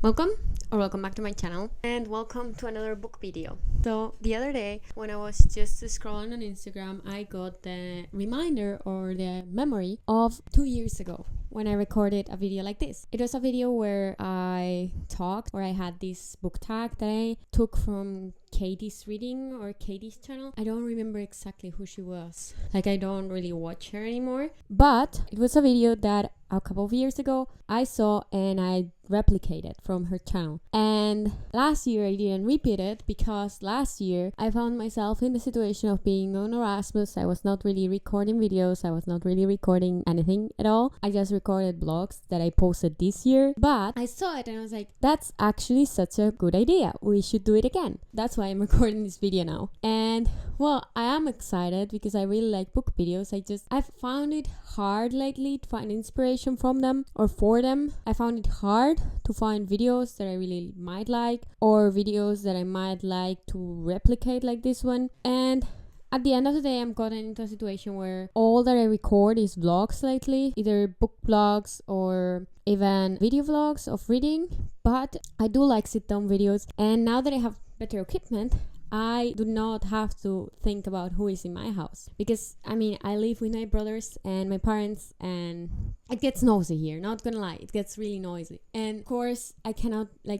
Welcome or welcome back to my channel and welcome to another book video. So the other day when I was just scrolling on Instagram, I got the reminder or the memory of 2 years ago when I recorded a video like this. It was a video where I talked, or I had this book tag that I took from Katie's reading or Katie's channel. I don't remember exactly who she was. Like, I don't really watch her anymore. But it was a video that a couple of years ago I saw and I replicated from her channel. And last year I didn't repeat it because last year I found myself in the situation of being on Erasmus. I was not really recording videos. I was not really recording anything at all. I just recorded vlogs that I posted this year. But I saw it and I was like, that's actually such a good idea. We should do it again. That's why I'm recording this video now. And well, I am excited because I really like book videos. I've found it hard lately to find inspiration from them or for them. I found it hard to find videos that I really might like or videos that I might like to replicate like this one. And at the end of the day, I'm gotten into a situation where all that I record is vlogs lately, either book vlogs or even video vlogs of reading. But I do like sit-down videos, and now that I have better equipment, I do not have to think about who is in my house because I live with my brothers and my parents, and it gets noisy here, not gonna lie, it gets really noisy. And of course I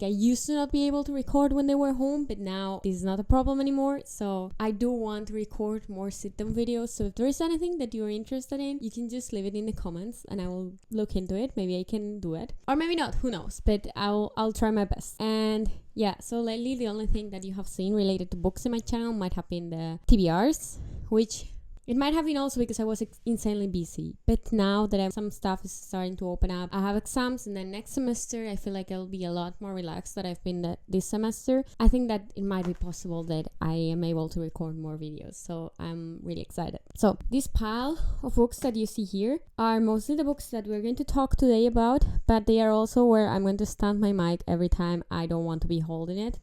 used to not be able to record when they were home, but now this is not a problem anymore. So I do want to record more sit-down videos. So if there is anything that you're interested in, you can just leave it in the comments and I will look into it. Maybe I can do it or maybe not, who knows, but I'll try my best. And yeah, so lately the only thing that you have seen related to books in my channel might have been the TBRs, which it might have been also because I was insanely busy. But now that some stuff is starting to open up, I have exams, and then next semester I feel like I'll be a lot more relaxed than I've been this semester. I think that it might be possible that I am able to record more videos, so I'm really excited. So this pile of books that you see here are mostly the books that we're going to talk today about, but they are also where I'm going to stand my mic every time I don't want to be holding it.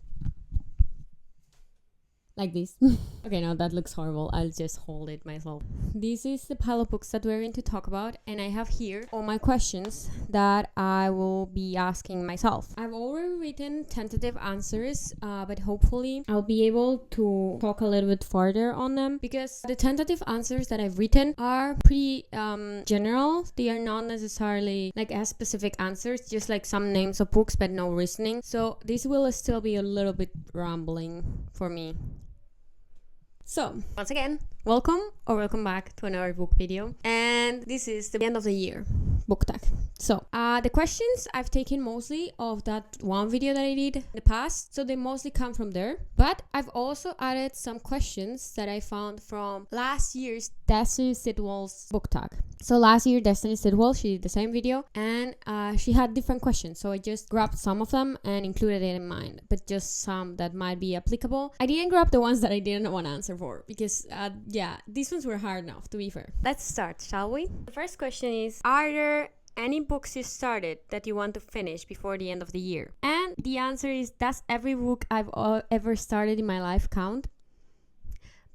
Like this. Okay, no, that looks horrible. I'll just hold it myself. This is the pile of books that we're going to talk about, and I have here all my questions that I will be asking myself. I've already written tentative answers, but hopefully I'll be able to talk a little bit further on them because the tentative answers that I've written are pretty general. They are not necessarily like as specific answers, just like some names of books but no reasoning. So this will still be a little bit rambling for me. So, once again, welcome or welcome back to another book video. And this is the end of the year book tag. So, the questions I've taken mostly of that one video that I did in the past. So, they mostly come from there. But I've also added some questions that I found from last year's Destiny Sidwell's book tag. So last year, Destiny Sidwell, she did the same video and she had different questions. So I just grabbed some of them and included it in mine, but just some that might be applicable. I didn't grab the ones that I didn't want to answer for because, these ones were hard enough, to be fair. Let's start, shall we? The first question is, are there any books you started that you want to finish before the end of the year? And the answer is, does every book I've ever started in my life count?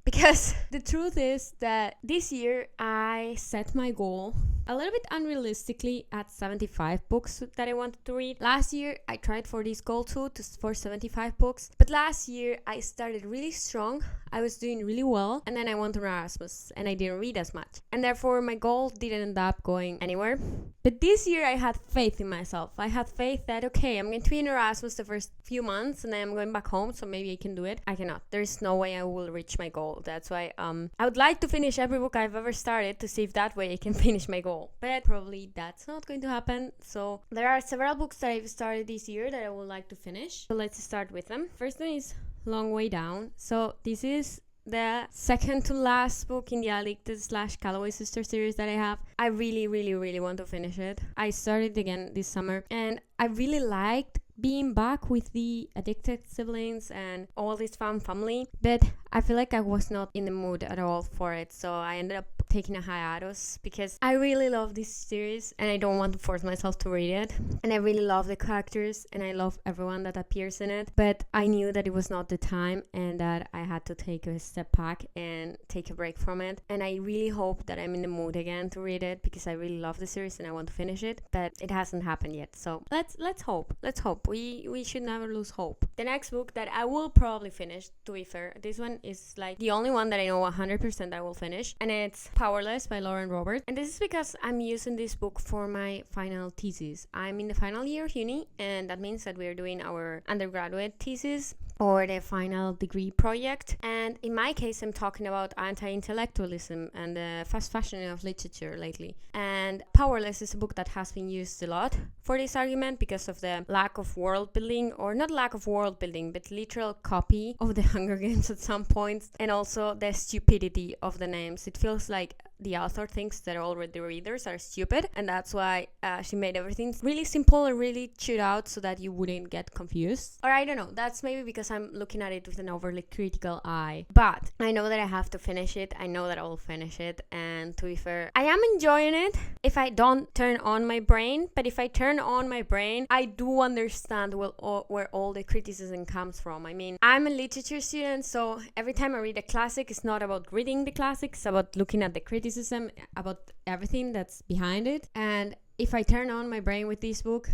Because the truth is that this year I set my goal a little bit unrealistically at 75 books that I wanted to read. Last year I tried for this goal too, for 75 books. But last year I started really strong. I was doing really well. And then I went to Erasmus and I didn't read as much. And therefore my goal didn't end up going anywhere. But this year I had faith in myself. I had faith that, okay, I'm going to be in Erasmus the first few months and then I'm going back home. So maybe I can do it. I cannot. There's no way I will reach my goal. That's why I would like to finish every book I've ever started to see if that way I can finish my goal. But probably that's not going to happen. So there are several books that I've started this year that I would like to finish. So let's start with them. First one is Long Way Down. So this is the second to last book in the Addicted/Calloway Sister series that I have. I really, really, really want to finish it. I started again this summer and I really liked being back with the addicted siblings and all this fun family, but I feel like I was not in the mood at all for it, so I ended up taking a hiatus because I really love this series and I don't want to force myself to read it. And I really love the characters and I love everyone that appears in it. But I knew that it was not the time and that I had to take a step back and take a break from it. And I really hope that I'm in the mood again to read it because I really love the series and I want to finish it. But it hasn't happened yet. So let's hope. Let's hope. We should never lose hope. The next book that I will probably finish, to be fair, this one is like the only one that I know 100% I will finish, and it's Powerless by Lauren Roberts. And this is because I'm using this book for my final thesis. I'm in the final year of uni, and that means that we're doing our undergraduate thesis or the final degree project. And in my case, I'm talking about anti-intellectualism and the fast fashion of literature lately. And Powerless is a book that has been used a lot for this argument because of the lack of world building, or not lack of world building, but literal copy of the Hunger Games at some points, and also the stupidity of the names. It feels like the author thinks that all the readers are stupid, and that's why she made everything really simple and really chewed out so that you wouldn't get confused. Or I don't know, that's maybe because I'm looking at it with an overly critical eye. But I know that I have to finish it. I know that I will finish it, and to be fair, I am enjoying it if I don't turn on my brain. But if I turn on my brain, I do understand where all the criticism comes from. I mean, I'm a literature student, so every time I read a classic, it's not about reading the classics, it's about looking at the criticism, about everything that's behind it. And if I turn on my brain with this book,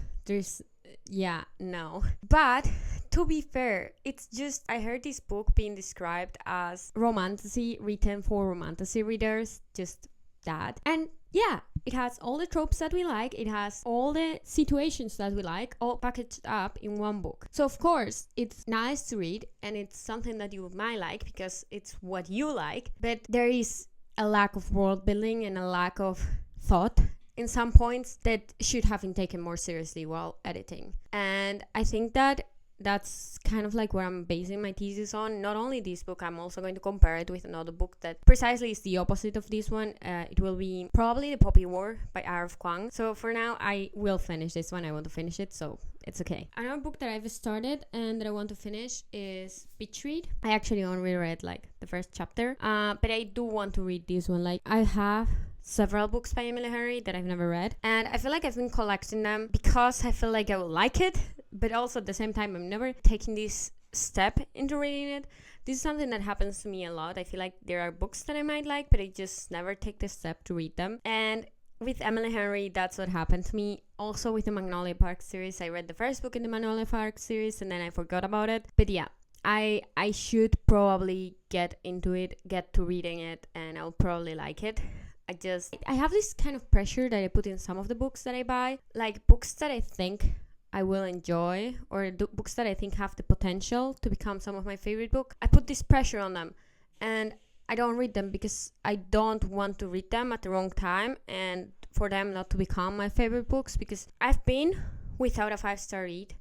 no. But to be fair, it's just, I heard this book being described as romantasy written for romantasy readers, just that. And yeah, it has all the tropes that we like, it has all the situations that we like, all packaged up in one book. So of course, it's nice to read and it's something that you might like because it's what you like, but there is a lack of world building and a lack of thought in some points that should have been taken more seriously while editing. And I think that that's kind of like where I'm basing my thesis on. Not only this book, I'm also going to compare it with another book that precisely is the opposite of this one. It will be probably The Poppy War by R.F. Kuang. So for now, I will finish this one. I want to finish it, so it's okay. Another book that I've started and that I want to finish is Beach Read. I actually only read like the first chapter, but I do want to read this one. Like, I have several books by Emily Henry that I've never read, and I feel like I've been collecting them because I feel like I will like it, but also at the same time I'm never taking this step into reading it. This is something that happens to me a lot. I feel like there are books that I might like, but I just never take the step to read them. And with Emily Henry, that's what happened to me. Also with the Magnolia Park series, I read the first book in the Magnolia Park series and then I forgot about it. But yeah, I should probably get into it, get to reading it, and I'll probably like it. I have this kind of pressure that I put in some of the books that I buy, like books that I think I will enjoy, or books that I think have the potential to become some of my favorite books. I put this pressure on them and I don't read them because I don't want to read them at the wrong time and for them not to become my favorite books, because I've been without a 5-star read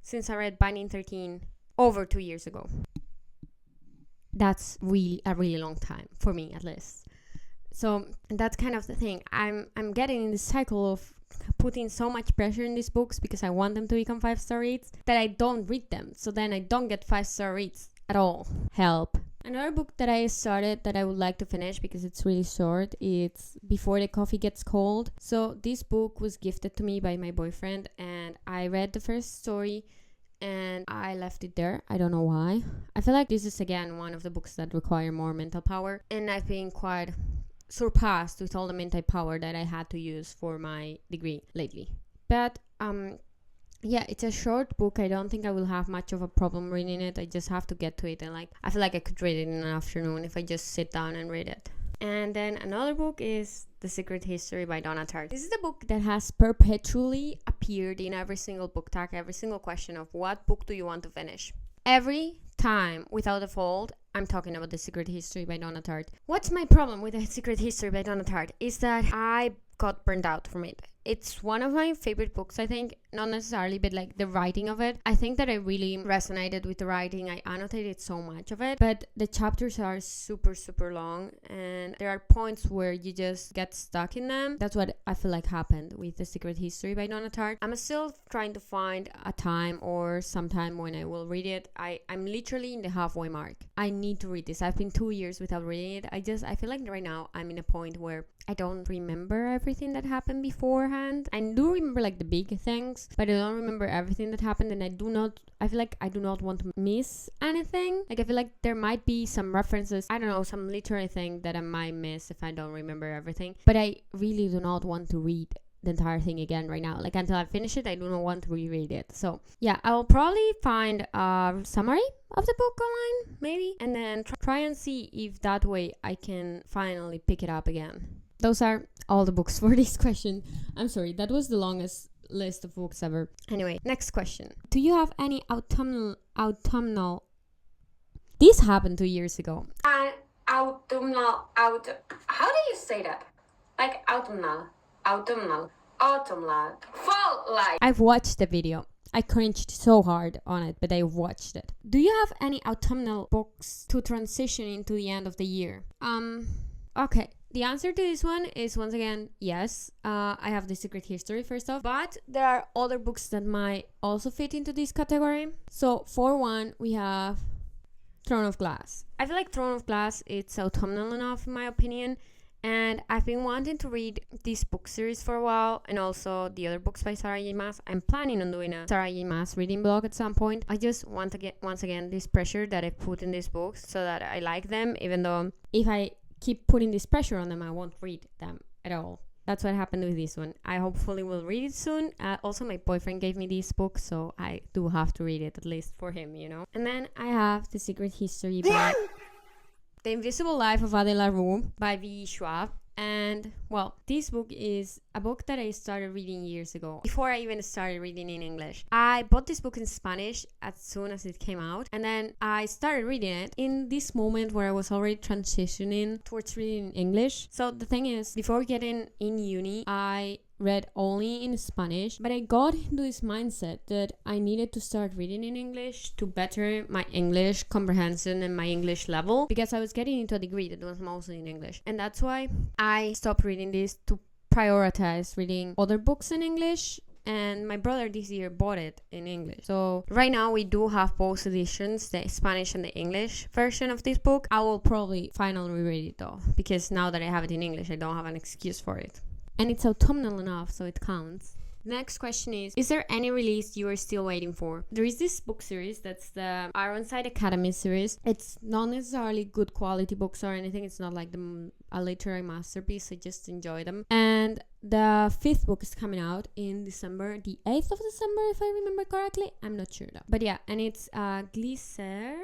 since I read Binding 13 over 2 years ago. That's a really long time, for me at least. So that's kind of the thing. I'm getting in this cycle of putting so much pressure in these books because I want them to become 5-star reads that I don't read them. So then I don't get 5-star reads at all. Help. Another book that I started that I would like to finish because it's really short, it's Before the Coffee Gets Cold. So this book was gifted to me by my boyfriend and I read the first story and I left it there. I don't know why. I feel like this is again one of the books that require more mental power, and I've been quite surpassed with all the mental power that I had to use for my degree lately. But yeah, it's a short book. I don't think I will have much of a problem reading it. I just have to get to it, and I feel like I could read it in an afternoon if I just sit down and read it. And then another book is The Secret History by Donna Tartt. This is the book that has perpetually appeared in every single book tag, every single question of what book do you want to finish. Every time, without a fault, I'm talking about The Secret History by Donna Tartt. What's my problem with The Secret History by Donna Tartt is that I got burned out from it. It's one of my favorite books, I think, not necessarily, but like the writing of it. I think that I really resonated with the writing. I annotated so much of it, but the chapters are super, super long, and there are points where you just get stuck in them. That's what I feel like happened with The Secret History by Donna Tartt. I'm still trying to find a time or sometime when I will read it. I'm literally in the halfway mark. I need to read this. I've been 2 years without reading it. I feel like right now I'm in a point where I don't remember everything that happened beforehand. I do remember like the big things, but I don't remember everything that happened, and I feel like I do not want to miss anything. Like I feel like there might be some references, I don't know, some literary thing that I might miss if I don't remember everything. But I really do not want to read the entire thing again right now. Like until I finish it, I do not want to reread it. So yeah, I'll probably find a summary of the book online, maybe, and then try and see if that way I can finally pick it up again. Those are all the books for this question. I'm sorry, that was the longest list of books ever. Anyway, next question. Do you have any autumnal? This happened 2 years ago. How do you say that? Like autumnal, fall light. I've watched the video. I cringed so hard on it, but I watched it. Do you have any autumnal books to transition into the end of the year? Okay. The answer to this one is, once again, yes. I have The Secret History first off, but there are other books that might also fit into this category. So for one, we have Throne of Glass. I feel like Throne of Glass, it's autumnal enough in my opinion, and I've been wanting to read this book series for a while, and also the other books by Sarah J. Maas. I'm planning on doing a Sarah J. Maas reading blog at some point. I just want to get, once again, this pressure that I put in these books so that I like them, even though if I keep putting this pressure on them, I won't read them at all. That's what happened with this one. I hopefully will read it soon. Also, my boyfriend gave me this book, so I do have to read it, at least for him, you know. And then I have The Secret History by The Invisible Life of Adela Rue by V. Schwab. And, well, this book is a book that I started reading years ago, before I even started reading in English. I bought this book in Spanish as soon as it came out, and then I started reading it in this moment where I was already transitioning towards reading in English. So the thing is, before getting in uni, I read only in Spanish, but I got into this mindset that I needed to start reading in English to better my English comprehension and my English level, because I was getting into a degree that was mostly in English, and that's why I stopped reading this to prioritize reading other books in English. And my brother this year bought it in English. So right now we do have both editions, the Spanish and the English version of this book. I will probably finally reread it though, because now that I have it in English, I don't have an excuse for it. And it's autumnal enough, so it counts. Next question is there any release you are still waiting for? There is this book series, that's the Ironside Academy series. It's not necessarily good quality books or anything. It's not like a literary masterpiece. I just enjoy them. And the 5th book is coming out in December, the 8th of December, if I remember correctly. I'm not sure though. But yeah, and it's Glycer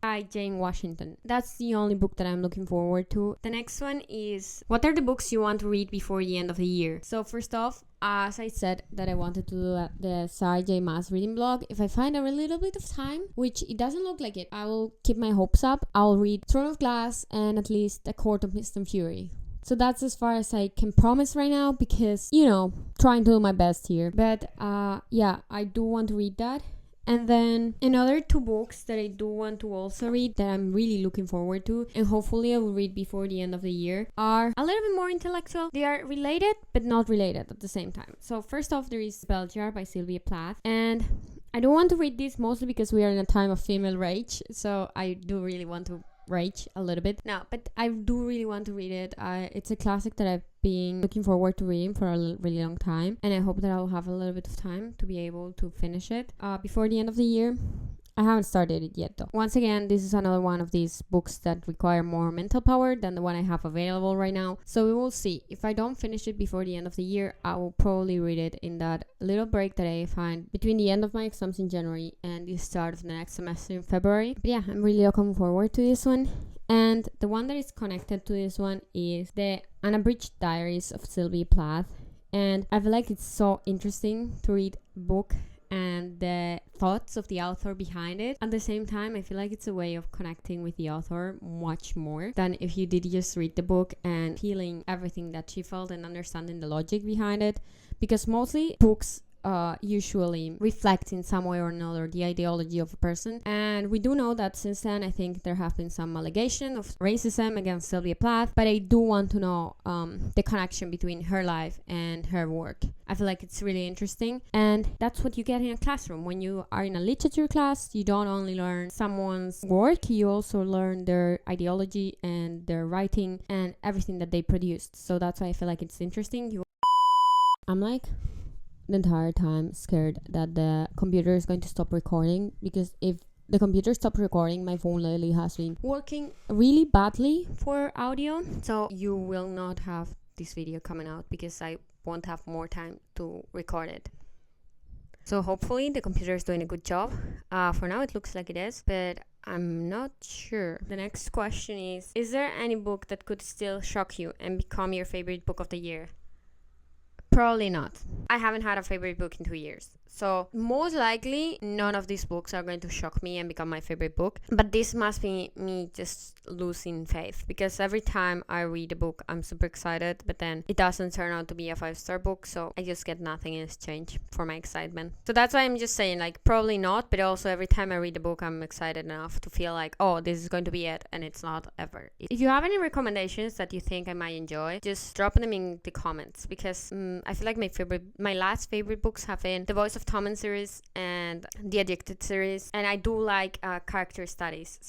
by Jane Washington. That's the only book that I'm looking forward to. The next one is, what are the books you want to read before the end of the year? So first off, as I said that I wanted to do the Sarah J. Maas reading blog, if I find a little bit of time, which it doesn't look like it, I will keep my hopes up. I'll read Throne of Glass and at least A Court of Mist and Fury. So that's as far as I can promise right now, because, you know, trying to do my best here. But yeah, I do want to read that. And then another 2 books that I do want to also read, that I'm really looking forward to, and hopefully I will read before the end of the year, are a little bit more intellectual. They are related, but not related at the same time. So first off, there is Bell Jar by Sylvia Plath. And I don't want to read this mostly because we are in a time of female rage. So I do really want to rage a little bit. No, but I do really want to read it. It's a classic that I've been looking forward to reading for a really long time, and I hope that I'll have a little bit of time to be able to finish it before the end of the year. I haven't started it yet though. Once again, this is another one of these books that require more mental power than the one I have available right now. So we will see. If I don't finish it before the end of the year, I will probably read it in that little break that I find between the end of my exams in January and the start of the next semester in February. But yeah, I'm really looking forward to this one. And the one that is connected to this one is the Unabridged Diaries of Sylvia Plath. And I feel like it's so interesting to read a book and the thoughts of the author behind it. At the same time, I feel like it's a way of connecting with the author much more than if you did just read the book and feeling everything that she felt and understanding the logic behind it. Because mostly books usually reflect in some way or another the ideology of a person. And we do know that since then, I think there have been some allegations of racism against Sylvia Plath, but I do want to know the connection between her life and her work. I feel like it's really interesting, and that's what you get in a classroom. When you are in a literature class, you don't only learn someone's work, you also learn their ideology and their writing and everything that they produced. So that's why I feel like it's interesting. I'm like the entire time scared that the computer is going to stop recording, because if the computer stopped recording, my phone lately has been working really badly for audio, so you will not have this video coming out because I won't have more time to record it. So hopefully the computer is doing a good job. For now it looks like it is, but I'm not sure. The next question is there any book that could still shock you and become your favorite book of the year? Probably not. I haven't had a favorite book in 2 years. So most likely none of these books are going to shock me and become my favorite book. But this must be me just losing faith, because every time I read a book I'm super excited, but then it doesn't turn out to be a 5-star book, so I just get nothing in exchange for my excitement. So that's why I'm just saying, like, probably not, but also every time I read a book I'm excited enough to feel like, oh, this is going to be it, and it's not ever. If you have any recommendations that you think I might enjoy, just drop them in the comments, because I feel like my last favorite books have been The Voice of Tommen series and The Addicted series, and I do like character studies,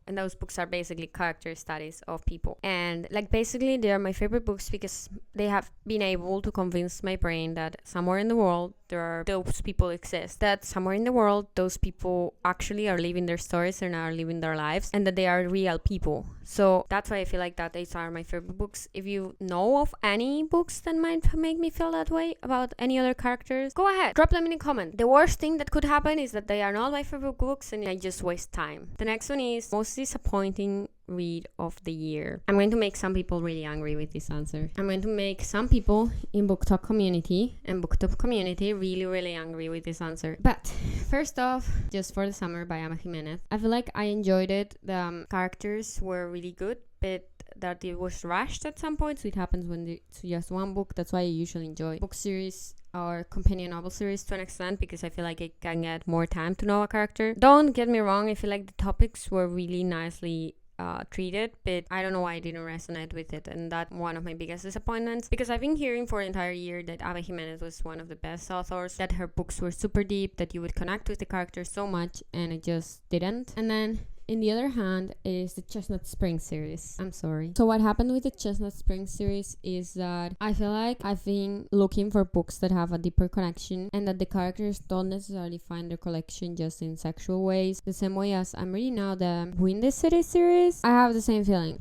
and those books are basically character studies of people, and like basically they are my favorite books because they have been able to convince my brain that somewhere in the world those people exist, that somewhere in the world those people actually are living their stories and are living their lives, and that they are real people. So that's why I feel like that these are my favorite books. If you know of any books that might make me feel that way about any other characters, go ahead, drop them in the comment. The worst thing that could happen is that they are not my favorite books and I just waste time. The next one is most disappointing read of the year. I'm going to make some people really angry with this answer. I'm going to make some people in BookTag community and BookTube community really angry with this answer. But first off, Just for the Summer by Ama Jimenez. I feel like I enjoyed it. The characters were really good, but that it was rushed at some point, so it happens when it's just one book. That's why I usually enjoy book series or companion novel series to an extent, because I feel like I can get more time to know a character. Don't get me wrong, I feel like the topics were really nicely treated, but I don't know why I didn't resonate with it, and that's one of my biggest disappointments, because I've been hearing for the entire year that Ava Jimenez was one of the best authors, that her books were super deep, that you would connect with the characters so much, and I just didn't. And then in the other hand is the Chestnut Spring series. I'm sorry. So what happened with the Chestnut Spring series is that I feel like I've been looking for books that have a deeper connection, and that the characters don't necessarily find their collection just in sexual ways. The same way as I'm reading now the Win the City series, I have the same feeling.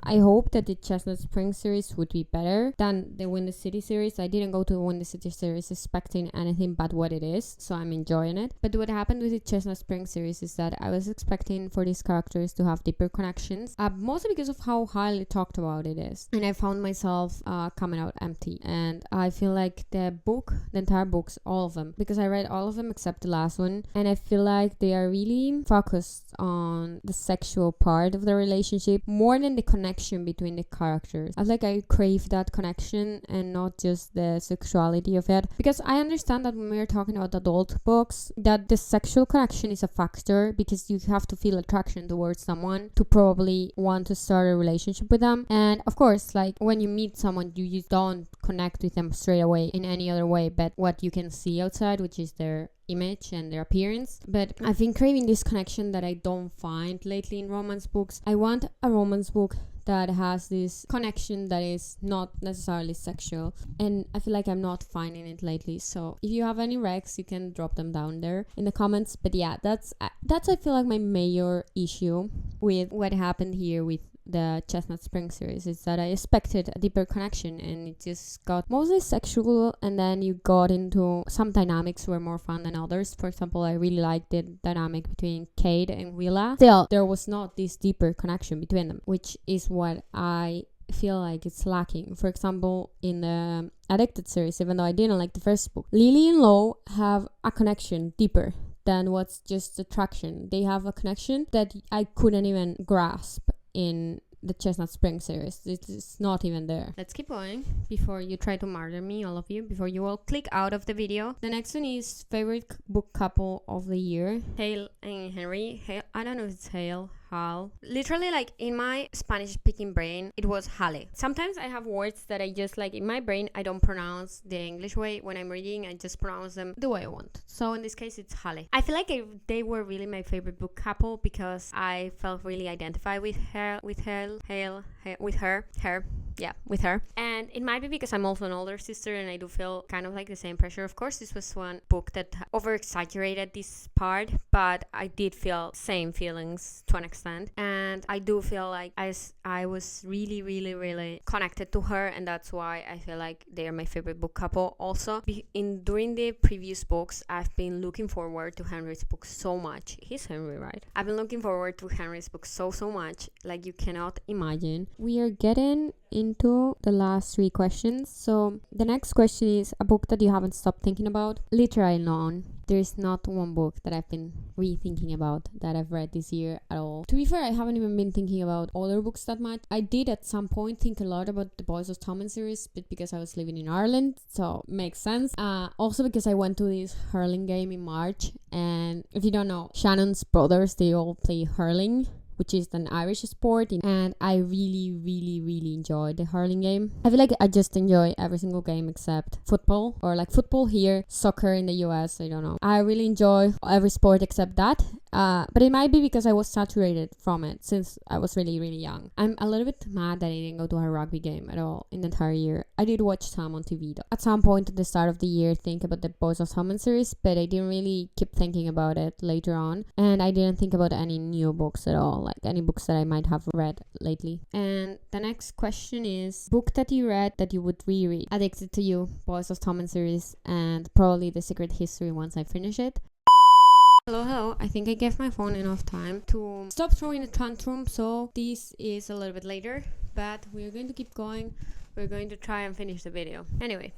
I hope that the Chestnut Spring series would be better than the Win the City series. I didn't go to the Win the City series expecting anything but what it is, so I'm enjoying it. But what happened with the Chestnut Spring series is that I was expecting for these characters to have deeper connections, mostly because of how highly talked about it is. And I found myself coming out empty. And I feel like the entire books, all of them, because I read all of them except the last one, and I feel like they are really focused on the sexual part of the relationship more than the connection between the characters. I feel like I crave that connection and not just the sexuality of it, because I understand that when we're talking about adult books, that the sexual connection is a factor, because you have to feel attraction towards someone to probably want to start a relationship with them. And of course, like when you meet someone, you just don't connect with them straight away in any other way but what you can see outside, which is their image and their appearance. But I've been craving this connection that I don't find lately in romance books. I want a romance book that has this connection that is not necessarily sexual, and I feel like I'm not finding it lately. So if you have any recs, you can drop them down there in the comments. But yeah, that's I feel like my major issue with what happened here with the Chestnut Spring series, is that I expected a deeper connection and it just got mostly sexual, and then you got into some dynamics were more fun than others. For example, I really liked the dynamic between Kate and Willa. Still, there was not this deeper connection between them, which is what I feel like it's lacking. For example, in the Addicted series, even though I didn't like the first book, Lily and Lo have a connection deeper than what's just attraction. They have a connection that I couldn't even grasp in the Chestnut Spring series. It's not even there. Let's keep going before you try to murder me, all of you, before you all click out of the video. The next one is favorite book couple of the year. Hale and Henry. Hale, I don't know if it's Hale. Hal. Literally, like, in my Spanish speaking brain, it was Hale. Sometimes I have words that I just, like, in my brain, I don't pronounce the English way. When I'm reading, I just pronounce them the way I want. So in this case, it's Hale. I feel like they were really my favorite book couple because I felt really identified with her. And it might be because I'm also an older sister and I do feel kind of like the same pressure. Of course, this was one book that over exaggerated this part, but I did feel same feelings to an extent. And I do feel like I was really, really, really connected to her, and that's why I feel like they are my favorite book couple. Also, during the previous books, I've been looking forward to Henry's book so much. He's Henry, right? I've been looking forward to Henry's book so much, like you cannot imagine. We are getting into the last 3 questions. So the next question is a book that you haven't stopped thinking about. Literally none. There is not one book that I've been rethinking about that I've read this year at all. To be fair, I haven't even been thinking about other books that much. I did at some point think a lot about the Boys of Tommen series, but because I was living in Ireland, so makes sense. Also because I went to this hurling game in March, and if you don't know, Shannon's brothers, they all play hurling, which is an Irish sport, and I really, really, really enjoyed the hurling game. I feel like I just enjoy every single game except football, or like football here, soccer in the US, I don't know. I really enjoy every sport except that, but it might be because I was saturated from it since I was really, really young. I'm a little bit mad that I didn't go to a rugby game at all in the entire year. I did watch some on TV though. At some point at the start of the year, think about the Boys of Tommen series, but I didn't really keep thinking about it later on, and I didn't think about any new books at all, like any books that I might have read lately. And the next question is book that you read that you would reread. Addicted to You, Boys of Tommen series, and probably The Secret History once I finish it. Hello. I think I gave my phone enough time to stop throwing a tantrum, so this is a little bit later, but we're going to keep going. We're going to try and finish the video. Anyway,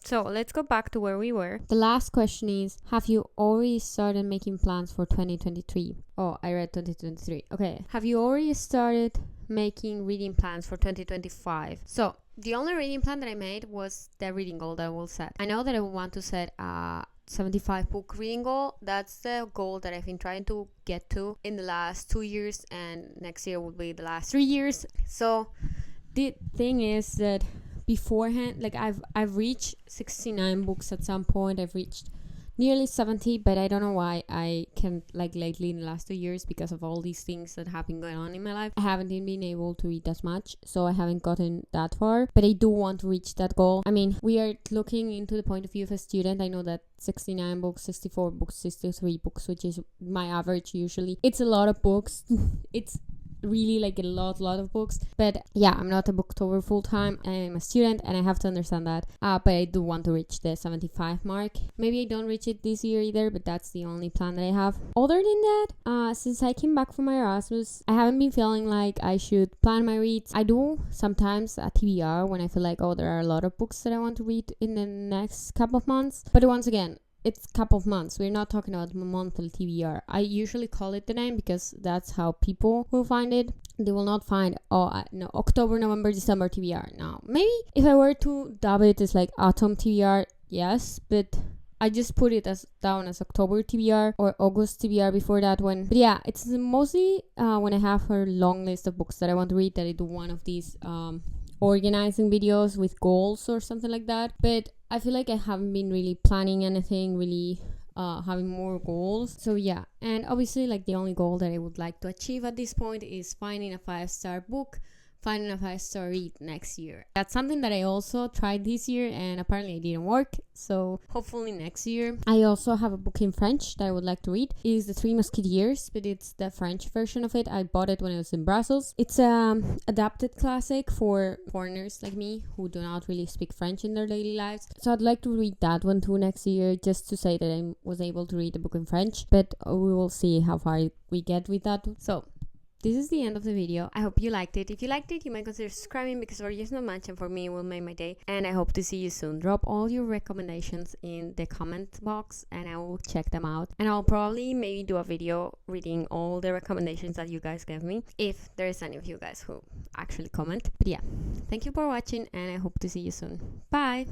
so let's go back to where we were. The last question is, have you already started making plans for 2023? Oh, I read 2023. Okay. Have you already started making reading plans for 2025? So the only reading plan that I made was the reading goal that I will set. I know that I want to set a 75 book reading goal. That's the goal that I've been trying to get to in the last 2 years, and next year will be the last 3 years. So the thing is that beforehand, like I've reached 69 books at some point. I've reached nearly 70, but I don't know why I can't, like lately in the last 2 years, because of all these things that have been going on in my life, I haven't been able to read as much, so I haven't gotten that far, but I do want to reach that goal. I mean, we are looking into the point of view of a student. I know that 69 books, 64 books, 63 books, which is my average usually. It's a lot of books. It's really like a lot of books, but yeah, I'm not a booktober full time. I'm a student and I have to understand that, but I do want to reach the 75 mark. Maybe I don't reach it this year either, but that's the only plan that I have. Other than that, since I came back from my Erasmus, I haven't been feeling like I should plan my reads. I do sometimes a TBR when I feel like, oh, there are a lot of books that I want to read in the next couple of months, but once again, it's a couple of months. We're not talking about monthly TBR. I usually call it the name because that's how people will find it. They will not find, no, October, November, December TBR. No, maybe if I were to dub it as like autumn TBR, yes, but I just put it down as October TBR or August TBR before that one. But yeah, it's mostly when I have a long list of books that I want to read that I do one of these organizing videos with goals or something like that. But I feel like I haven't been really planning anything, really having more goals. So yeah, and obviously like the only goal that I would like to achieve at this point is finding a 5-star book, finding a 5-star read next year. That's something that I also tried this year and apparently it didn't work, so hopefully next year. I also have a book in French that I would like to read. It is The Three Musketeers, but it's the French version of it. I bought it when I was in Brussels. It's an adapted classic for foreigners like me who do not really speak French in their daily lives, so I'd like to read that one too next year, just to say that I was able to read a book in French, but we will see how far we get with that. So this is the end of the video. I hope you liked it. If you liked it, you might consider subscribing because for you it's not much and for me it will make my day. And I hope to see you soon. Drop all your recommendations in the comment box and I will check them out. And I'll probably maybe do a video reading all the recommendations that you guys gave me, if there is any of you guys who actually comment. But yeah, thank you for watching and I hope to see you soon. Bye!